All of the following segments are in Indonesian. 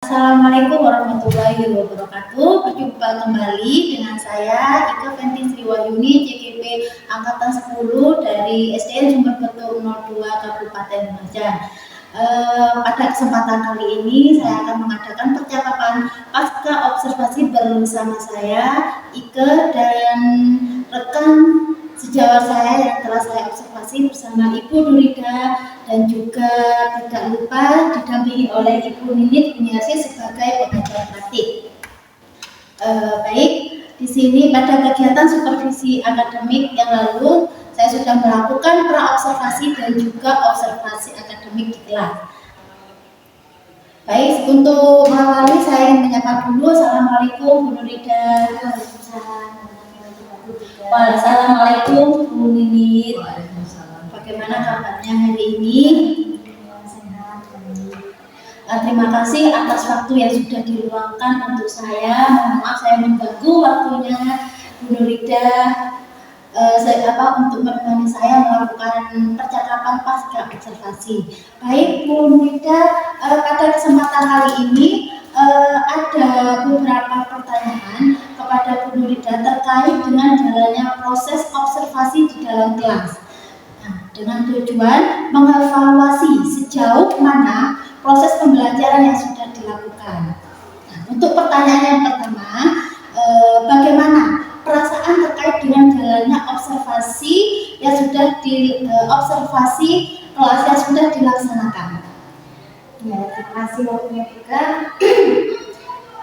Assalamualaikum warahmatullahi wabarakatuh. Berjumpa kembali dengan saya Ika Fenty Sriwayuni, CGP Angkatan 10 dari SDN Sumber Betul 02 Kabupaten Lumajang. Pada kesempatan kali ini saya akan mengadakan percakapan pasca observasi bersama saya, Ika, dan rekan sejawat saya yang telah saya observasi bersama Ibu Nurida, dan juga tidak lupa didampingi oleh Ibu Ninit Buniasi sebagai pengajar praktik. Baik, di sini pada kegiatan supervisi akademik yang lalu saya sudah melakukan praobservasi dan juga observasi akademik di kelas. Baik, untuk mengawali saya ingin menyapa dulu. Assalamualaikum Bu Nurida. Assalamualaikum Bu Ninit. Bagaimana kabarnya hari ini? Terima kasih atas waktu yang sudah diluangkan untuk saya. Mohon maaf saya mengganggu waktunya Bu Nurida untuk menemani saya melakukan percakapan pasca observasi. Baik Bu Nurida, pada kesempatan kali ini ada beberapa pertanyaan kepada Bu Nurida terkait dengan jalannya proses observasi di dalam kelas. Dengan tujuan mengevaluasi sejauh mana proses pembelajaran yang sudah dilakukan. Untuk pertanyaan yang pertama, bagaimana perasaan terkait dengan jalannya observasi yang sudah observasi kelas yang sudah dilaksanakan? Ya, terima kasih waktunya juga.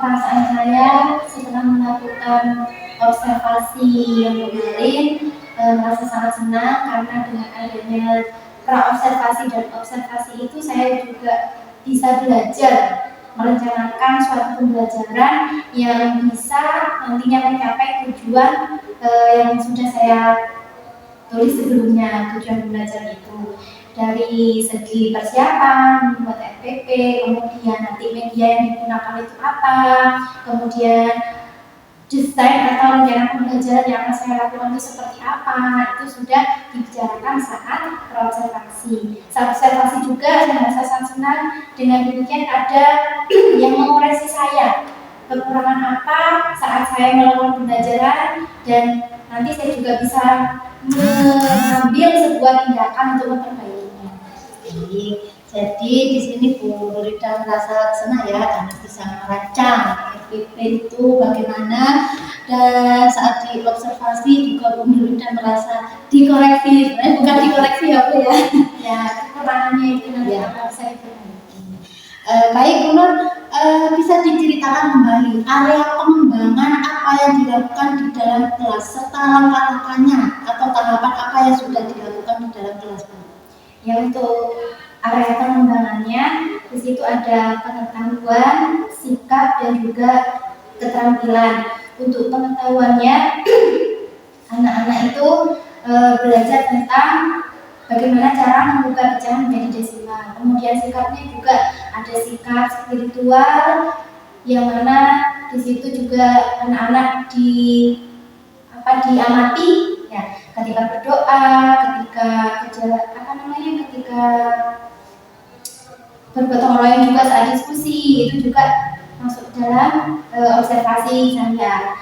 Perasaan saya setelah melakukan observasi yang kemarin merasa sangat senang karena dengan adanya praobservasi dan observasi itu saya juga bisa belajar merencanakan suatu pembelajaran yang bisa nantinya mencapai tujuan yang sudah saya tulis sebelumnya, tujuan belajar itu. Dari segi persiapan, membuat FPP, kemudian nanti media yang digunakan itu apa, kemudian desain atau rencana pembelajaran yang akan saya lakukan itu seperti apa, itu sudah dibicarakan saat praobservasi. Saat observasi juga saya merasa sangat senang, dengan demikian ada yang mengoreksi saya kekurangan apa saat saya melakukan pembelajaran, dan nanti saya juga bisa mengambil sebuah tindakan untuk memperbaikinya. Jadi di sini Bu Nurida merasa senang ya karena bisa merancang FPP itu bagaimana, dan saat diobservasi juga Bu Nurida merasa dikoreksi, bukan dikoreksi ya Bu ya. Ya, kekurangannya itu nanti Ya. akan saya perbaiki. Baik Bu Nur, bisa diceritakan kembali area pengembangan apa yang dilakukan di dalam kelas serta langkah-langkahnya atau tahapan apa yang sudah dilakukan di dalam kelas Bu? Ya, untuk area pengembangannya di situ ada pengetahuan, sikap, dan juga keterampilan. Untuk pengetahuannya, anak-anak itu belajar tentang bagaimana cara membuka pecahan menjadi desimal. Kemudian sikapnya juga ada sikap spiritual, yang mana di situ juga anak-anak diamati ya, ketika berdoa, ketika ketika bergotong royong juga saat diskusi, itu juga masuk dalam observasi saya.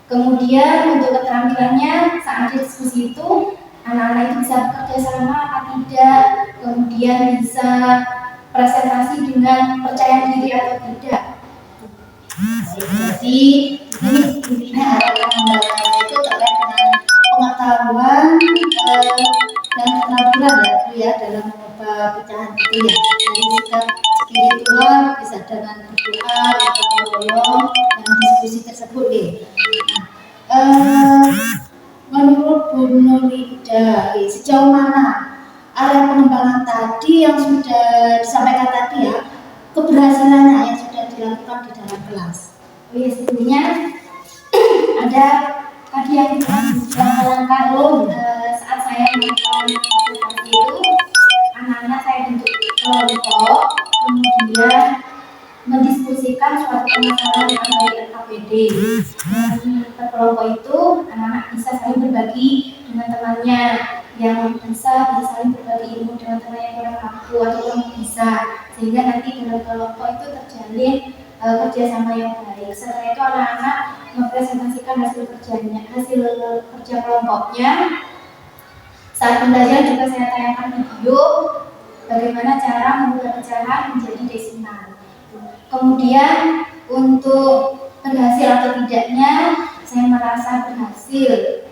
Kemudian untuk keterampilannya saat diskusi itu anak-anak itu bisa bekerja sama apa tidak, kemudian bisa presentasi dengan percaya diri atau tidak. Jadi ini intinya area pengembangannya itu terkait dengan pengetahuan dan keterampilan ya Bu ya dalam mengubah pecahan itu ya, dari sikap spiritual bisa dengan berdoa, bergotong royong, dan diskusi tersebut nih. Menurut Bu Nurida, sejauh mana area pengembangan tadi yang sudah disampaikan tadi ya, keberhasilannya yang sudah dilakukan di dalam kelas? Oh ya, sebelumnya ada tadi yang langkah saat saya melakukan observasi itu, anak-anak saya bentuk kelompok, kemudian mendiskusikan suatu permasalahan yang ada di LKPD. Per kelompok itu anak-anak bisa saling berbagi dengan temannya, yang bisa saling berbagi ilmu dengan teman yang kurang mampu ataupun bisa sehingga nanti dalam kelompok itu terjalin kerjasama yang baik. Setelah itu anak-anak mempresentasikan hasil kerja kelompoknya. Saat pembelajaran juga saya tayangkan video bagaimana cara membuat pecahan menjadi desimal. Kemudian untuk berhasil atau tidaknya, saya merasa berhasil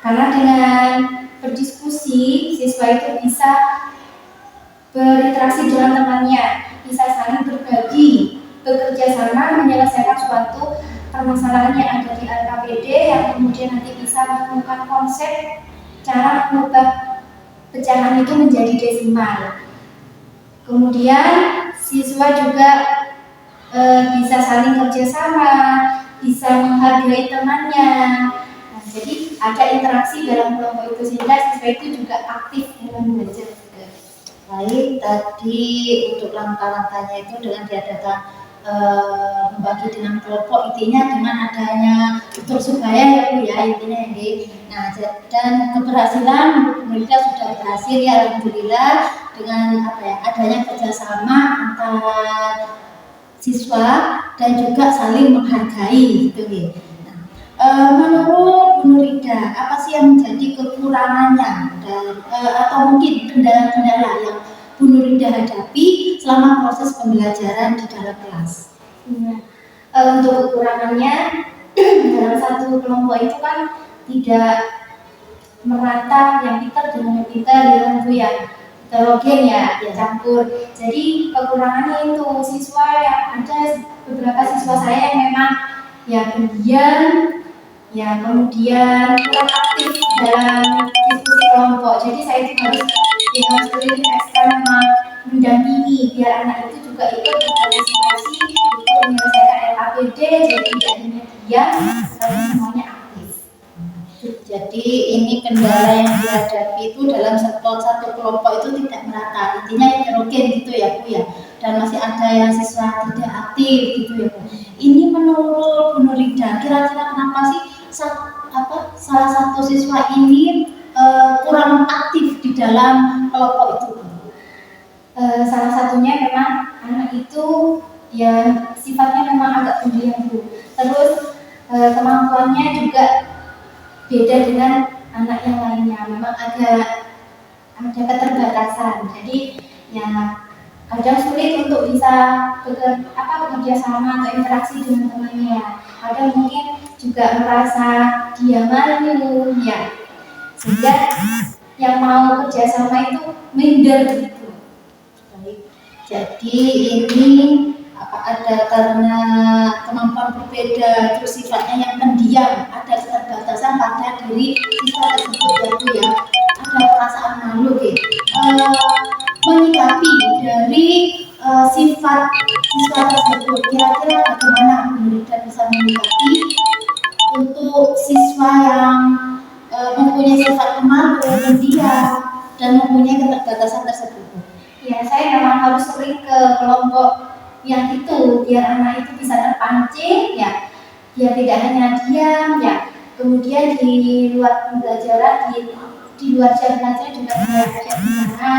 karena dengan berdiskusi siswa itu bisa berinteraksi dengan temannya, bisa saling berbagi, bekerja sama menyelesaikan suatu permasalahan yang ada di RKPD yang kemudian nanti bisa menemukan konsep cara mengubah pecahan itu menjadi desimal. Kemudian siswa juga bisa saling kerjasama, bisa menghargai temannya. Nah, jadi ada interaksi dalam kelompok itu sehingga siswa itu juga aktif dalam belajar. Baik, tadi untuk langkah-langkahnya itu dengan diadakan membagi dengan kelompok, intinya dengan adanya unsur supaya ya Bu ya, intinya ini. Nah, dan keberhasilan mereka sudah berhasil ya, alhamdulillah, dengan adanya kerjasama antara siswa dan juga saling menghargai gitu ya. Menurut Bu Nurida, apa sih yang menjadi kekurangannya dan atau mungkin kendala-kendala yang Bu Nurida hadapi selama proses pembelajaran di dalam kelas? Untuk kekurangannya dalam satu kelompok itu kan tidak merata, yang pintar dengan yang pintar gitu ya, heterogen ya, campur. Jadi kekurangannya itu siswa yang ada beberapa siswa saya yang memang ya pendiam, ya kemudian kurang aktif dalam diskusi kelompok. Jadi saya itu harus keliling ekstra mendampingi biar anak itu juga ikut berpartisipasi, ikut menyelesaikan LKPD, jadi tidak hanya diam, tapi semuanya aktif. Jadi ini kendala yang dihadapi itu dalam satu kelompok itu tidak merata, intinya heterogen gitu ya Bu ya, dan masih ada yang siswa tidak aktif gitu ya Bu. Ini menurut Bu Nurida, kira-kira kenapa sih salah satu siswa ini kurang aktif di dalam kelompok itu? Salah satunya memang anak itu ya sifatnya memang agak pendiam Bu. Terus kemampuannya juga beda dengan anak yang lainnya, memang ada keterbatasan. Jadi ya kadang sulit untuk bisa bekerja sama atau interaksi dengan temannya. Kadang mungkin juga merasa dia malu ya, sehingga yang mau kerjasama itu minder gitu. Jadi ini ada karena kemampuan berbeda, terus sifatnya yang pendiam, ada keterbatasan pada diri siswa tersebut ya Bu ya, ada perasaan malu gitu. Menyikapi dari sifat siswa tersebut, kira-kira bagaimana Bu Nurida bisa menyikapi untuk siswa yang mempunyai sifat pemalu, pendiam, dan mempunyai keterbatasan tersebut? Ya, saya memang harus sering ke kelompok yang itu biar anak itu bisa terpancing ya, biar tidak hanya diam ya. Kemudian di luar pembelajaran, di luar jam belajar juga saya ajak bicara,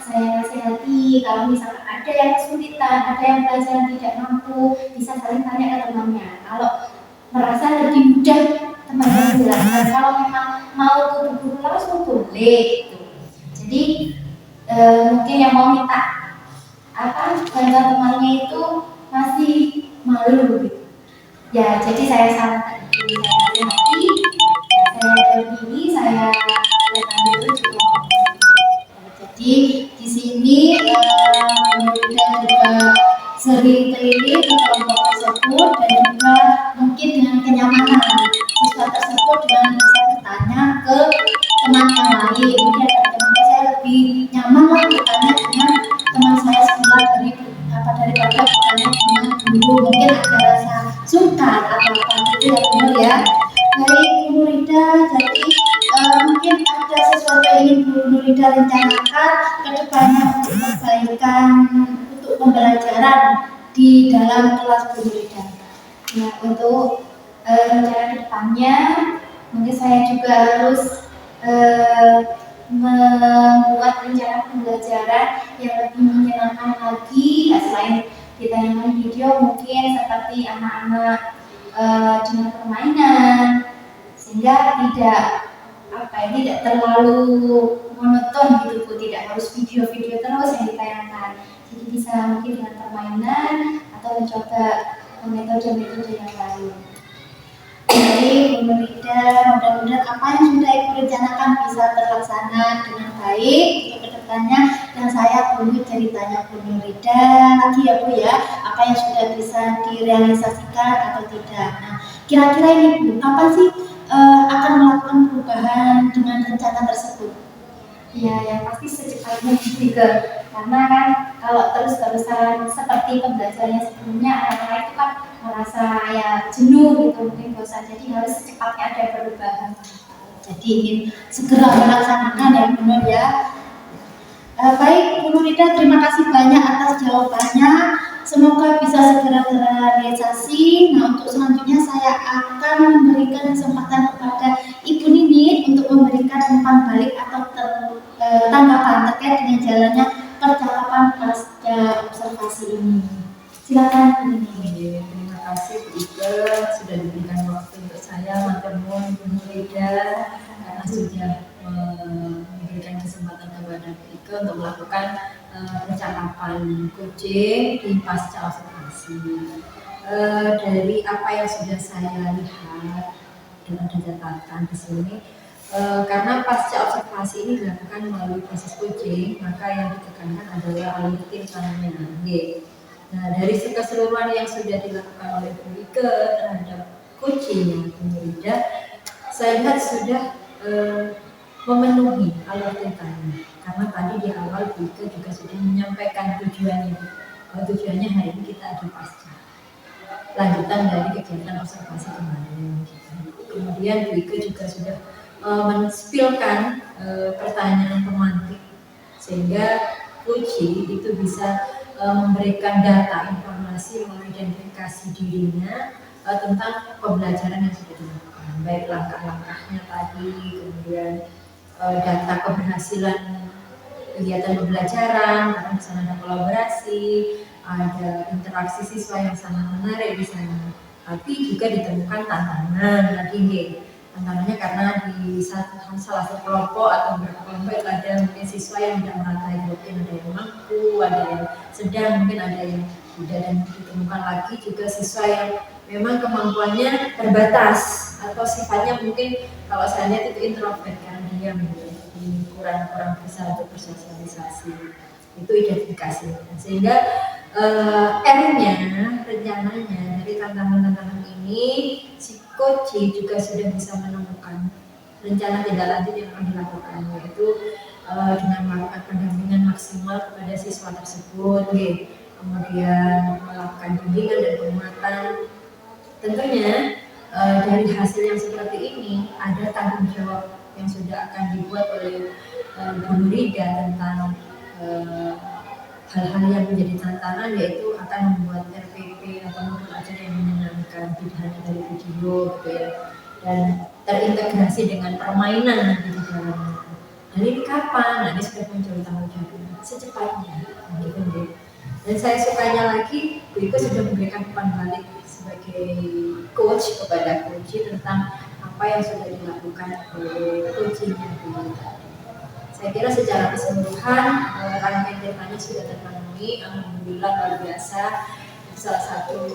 saya nasihati kalau misalkan ada yang kesulitan, ada yang belajar tidak mampu, bisa saling tanya ke temannya. Kalau merasa lebih mudah temannya menjelaskan, kalau memang mau ke guru langsung boleh gitu. Jadi mungkin yang mau minta bantuan temannya itu masih malu gitu. Ya, jadi saya sarankan itu, saya hati, saya dampingi, saya datang dulu juga. Jadi di sini kita juga sering keliling ke kelompok tersebut dan juga mungkin dengan kenyamanan siswa tersebut dengan bisa bertanya ke teman yang lain. Mungkin ada teman saya lebih nyaman lah bertanya dengan teman saya sekolah daripada bertanya dengan guru, mungkin ada rasa sungkan atau apa gitu ya benar ya. Baik Bu Nurida, jadi mungkin ada sesuatu yang ingin Bu Nurida rencanakan ke depannya untuk perbaikan untuk pembelajaran di dalam kelas Bu Nurida. Nah, untuk rencana ke depannya mungkin saya juga harus membuat rencana pembelajaran yang lebih menyenangkan lagi. Ya, selain ditayangkan video, mungkin seperti anak-anak dengan permainan, sehingga tidak terlalu monoton gitu Bu, tidak harus video-video terus yang ditayangkan. Jadi bisa mungkin dengan permainan atau mencoba metode-metode yang lain. Jadi Bu Nurida, mudah-mudahan apa yang sudah Ibu rencanakan bisa terlaksana dengan baik untuk kedepannya, dan saya tunggu ceritanya Bu Nurida lagi ya Bu ya, apa yang sudah bisa direalisasikan atau tidak. Nah, kira-kira ini Bu, kapan sih akan melakukan perubahan dengan rencana tersebut? Ya, yang pasti secepatnya juga, karena kan kalau terus-terusan seperti pembelajarannya sebelumnya, anak-anak itu kan merasa ya jenuh gitu, mungkin bosan, jadi harus secepatnya ada perubahan. Jadi ingin segera melaksanakan ya Bu Nur ya. Baik Bu Nurida, terima kasih banyak atas jawabannya. Semoga bisa segera terrealisasi. Nah, untuk selanjutnya saya akan memberikan kesempatan kepada Ibu Nini untuk memberikan umpan balik atau tanggapan terkait dengan jalannya percakapan pasca observasi ini. Silakan Bu Nini. Terima kasih Bu Ike sudah diberikan waktu untuk saya, matur nuwun Bu Nurida karena sudah memberikan kesempatan kepada Bu Ike untuk melakukan percakapan coaching di pasca observasi. Dari apa yang sudah saya lihat dan ada catatan di sini, karena pasca observasi ini dilakukan melalui proses coaching, maka yang ditekankan adalah alur tim namanya. Nah, dari keseluruhan yang sudah dilakukan oleh Bu Ike terhadap coaching Bu Nurida, saya lihat sudah memenuhi alur ceritanya. Karena tadi di awal Bu Ike juga sudah menyampaikan tujuannya. Tujuannya hari ini kita ada pasca, lanjutan dari kegiatan observasi kemarin. Kemudian Bu Ike juga sudah men-spillkan pertanyaan pemantik, sehingga coaching itu bisa memberikan data informasi mengidentifikasi dirinya tentang pembelajaran yang sudah dilakukan, baik langkah-langkahnya tadi, kemudian data keberhasilan kegiatan pembelajaran, karena di sana ada kolaborasi, ada interaksi siswa yang sangat menarik di sana. Tapi juga ditemukan tantangan tadi, tantangannya karena di salah satu kelompok atau beberapa kelompok ada mungkin siswa yang tidak merata, mungkin ada yang mampu, ada yang sedang, mungkin ada yang tidak, dan ditemukan lagi juga siswa yang memang kemampuannya terbatas atau sifatnya mungkin kalau saya lihat itu introvert karena dia kurang bisa untuk bersosialisasi. Itu identifikasi, sehingga R-nya, rencananya dari tantangan-tantangan ini si coach juga sudah bisa menemukan rencana tindak lanjut yang akan dilakukan, yaitu dengan melakukan pendampingan maksimal kepada siswa tersebut, kemudian melakukan bimbingan dan penguatan. Tentunya dari hasil yang seperti ini ada tanggung jawab yang sudah akan dibuat oleh Bu Nurida tentang hal-hal yang menjadi tantangan, yaitu akan membuat RPP atau modul ajar yang menyenangkan, tidak hanya dari video gitu ya, dan terintegrasi dengan permainan nanti di dalamnya. Dan ini kapan? Nah, ini sudah muncul tanggung jawab secepatnya, gitu. Dan saya sukanya lagi, Bu Ike sudah memberikan umpan balik sebagai coach kepada coach tentang apa yang sudah dilakukan oleh coachingnya Bu Ike. Saya kira secara keseluruhan rangkaian temanya sudah terpenuhi, alhamdulillah luar biasa. Salah satu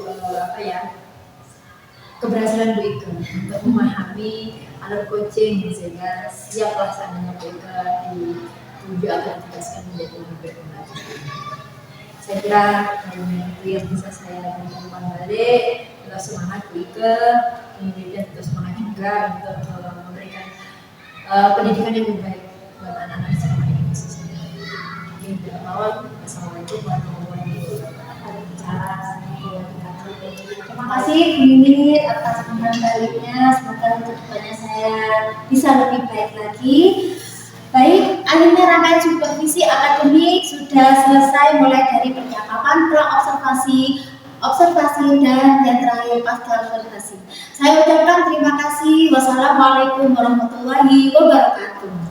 keberhasilan Bu Ike untuk memahami alur coaching, sehingga siap laksananya Bu Ike ditunjuk atau ditugaskan menjadi pemimpin pembelajaran. Saya kira itu yang bisa saya berikan balik. Tetap semangat Bu Ike, kemudian tetap semangat juga untuk memberikan pendidikan yang lebih baik buat anak-anak sekolah ini khususnya. Assalamualaikum warahmatullahi wabarakatuh. Terima kasih Bu Nini atas umpan baliknya. Semoga kedepannya saya bisa lebih baik lagi. Baik, akhirnya rangkaian supervisi akademik sudah selesai, mulai dari percakapan, observasi, dan yang terakhir pasca observasi. Saya ucapkan terima kasih. Wassalamualaikum warahmatullahi wabarakatuh.